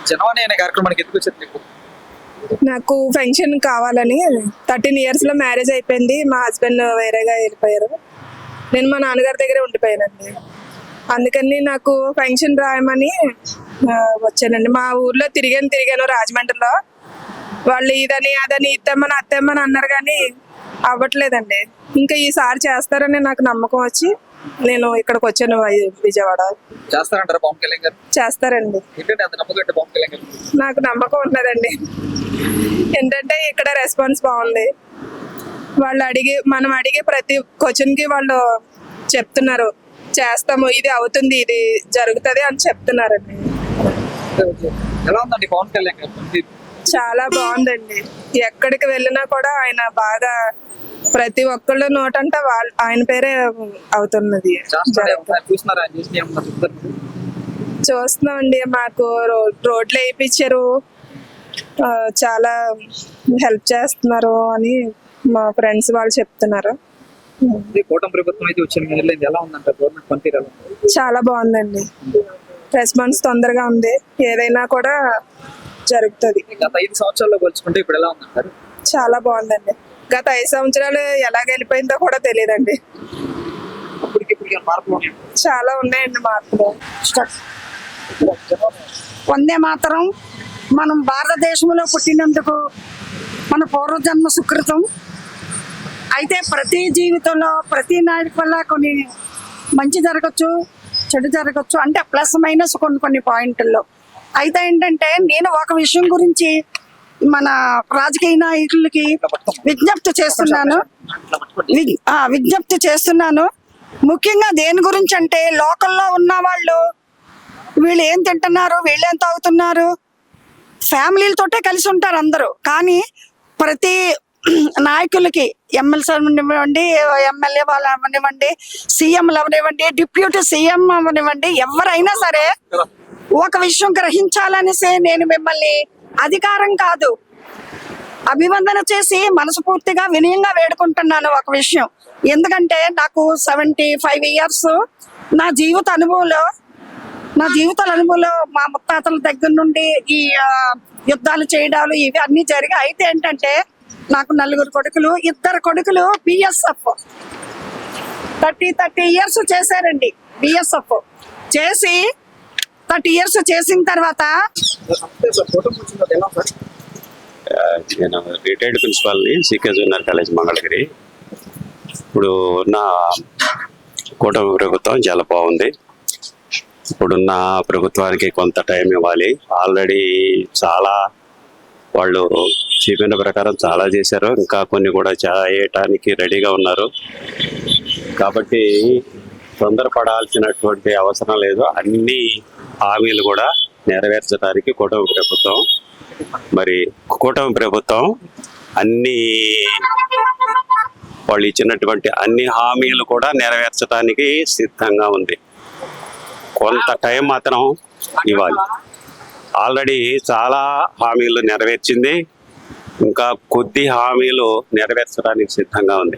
జనవాణి అనే కార్యక్రమానికి ఎందుకు వచ్చింది మీకు? నాకు ఫంక్షన్ కావాలని 13 years లో మ్యారేజ్ అయిపోయింది. మా హస్బెండ్ వేరేగా వెళ్ళిపోయారు. నేను మా నాన్నగారి దగ్గరే ఉండిపోయానండి. అందుకని నాకు ఫంక్షన్ రాయమని వచ్చానండి. మా ఊర్లో తిరిగాను రాజమండ్రిలో. వాళ్ళు ఇదని అదని ఇద్దామని అత్తమ్మని అన్నారు కానీ అవ్వట్లేదండి. ఇంకా ఈసారి చేస్తారని నాకు నమ్మకం వచ్చి నేను ఇక్కడికి వచ్చాను విజయవాడ. చేస్తారంటారా పవన్ కళ్యాణ్ గారు? చేస్తారండి. ఏంటంటే అంత నమ్మకం అంటే పవన్ కళ్యాణ్ గారు? నాకు నమ్మకం ఉన్నదండి. ఏంటంటే ఇక్కడ రెస్పాన్స్ బాగుంది. మనం అడిగే ప్రతి క్వశ్చన్ కి వాళ్ళు చెప్తున్నారు, చేస్తాము, ఇది అవుతుంది, ఇది జరుగుతుంది అని చెప్తున్నారండి. ఎలా ఉందండి పవన్ కళ్యాణ్ గారు? చాలా బాగుందండి. ఎక్కడికి వెళ్ళినా కూడా ఆయన బాగా ప్రతి ఒక్కళ్ళు నోటంటే ఆయన పేరే అవుతున్నది. చూస్తున్నామండి. మాకు రోడ్లు వేయించారు, చాలా హెల్ప్ చేస్తున్నారు అని మా ఫ్రెండ్స్ వాళ్ళు చెప్తున్నారు. కూటమి ప్రభుత్వం అయితే వచ్చిన ఎలా ఉందంట గవర్నమెంట్ పనితీరు? చాలా బాగుందండి. రెస్పాన్స్ తొందరగా ఉంది. ఏదైనా కూడా జరుగుతుంది. గత 5 సంవత్సరాల్లో పోల్చుకుంటే ఇప్పుడు ఎలా ఉందంటారు? చాలా బాగుందండి. గత 5 సంవత్సరాలు ఎలాగ వెళ్ళిపోయిందో కూడా తెలియదండి. చాలా ఉన్నాయండి మార్పులు. వందే మాతరం. మనం భారతదేశంలో పుట్టినందుకు మన పూర్వజన్మ సుకృతం. అయితే ప్రతి జీవితంలో ప్రతి నాయకు వల్ల కొన్ని మంచి జరగచ్చు, చెడు జరగచ్చు, అంటే ప్లస్ మైనస్ కొన్ని పాయింట్ల్లో. అయితే ఏంటంటే నేను ఒక విషయం గురించి మన రాజకీయ నాయకులకి విజ్ఞప్తి చేస్తున్నాను. ముఖ్యంగా దేని గురించి అంటే లోకల్లో ఉన్న వాళ్ళు వీళ్ళు ఏం తింటున్నారు, వీళ్ళు ఏం తాగుతున్నారు, ఫ్యామిలీలతోటే కలిసి ఉంటారు అందరూ. కానీ ప్రతి నాయకులకి ఎమ్మెల్సీ అవనివ్వండి, ఎమ్మెల్యే వాళ్ళు అవనివ్వండి, సీఎంలు అవనివ్వండి, డిప్యూటీ సీఎం అవనివ్వండి, ఎవరైనా సరే ఒక విషయం గ్రహించాలనేసి నేను మిమ్మల్ని అధికారం కాదు అభివందన చేసి మనస్ఫూర్తిగా వినయంగా వేడుకుంటున్నాను ఒక విషయం. ఎందుకంటే నాకు 75 years నా జీవిత అనుభవంలో మా ముత్తాతల దగ్గర నుండి ఈ యుద్ధాలు చేయడాలు ఇవి అన్ని జరిగాయి. అయితే ఏంటంటే నాకు 4 కొడుకులు, 2 కొడుకులు బిఎస్ఎఫ్ 30 years చేశారండి. బిఎస్ఎఫ్ చేసి 30 years చేసిన తర్వాత నేను రిటైర్డ్ ప్రిన్సిపాల్ని సికే జూనియర్ కాలేజ్ మంగళగిరి. ఇప్పుడు ఉన్న కూటమి ప్రభుత్వం చాలా బాగుంది. ఇప్పుడున్న ప్రభుత్వానికి కొంత టైం ఇవ్వాలి. ఆల్రెడీ చాలా వాళ్ళు చెప్పిన ప్రకారం చాలా చేశారు, ఇంకా కొన్ని కూడా చేయటానికి రెడీగా ఉన్నారు. కాబట్టి తొందరపడాల్సినటువంటి అవసరం లేదు. అన్ని హామీలు కూడా నెరవేర్చడానికి కూటమి ప్రభుత్వం అన్ని వాళ్ళు ఇచ్చినటువంటి అన్ని హామీలు కూడా నెరవేర్చడానికి సిద్ధంగా ఉంది. కొంత టైం మాత్రం ఇవ్వాలి. ఆల్రెడీ చాలా హామీలు నెరవేర్చింది, ఇంకా కొద్ది హామీలు నెరవేర్చడానికి సిద్ధంగా ఉంది.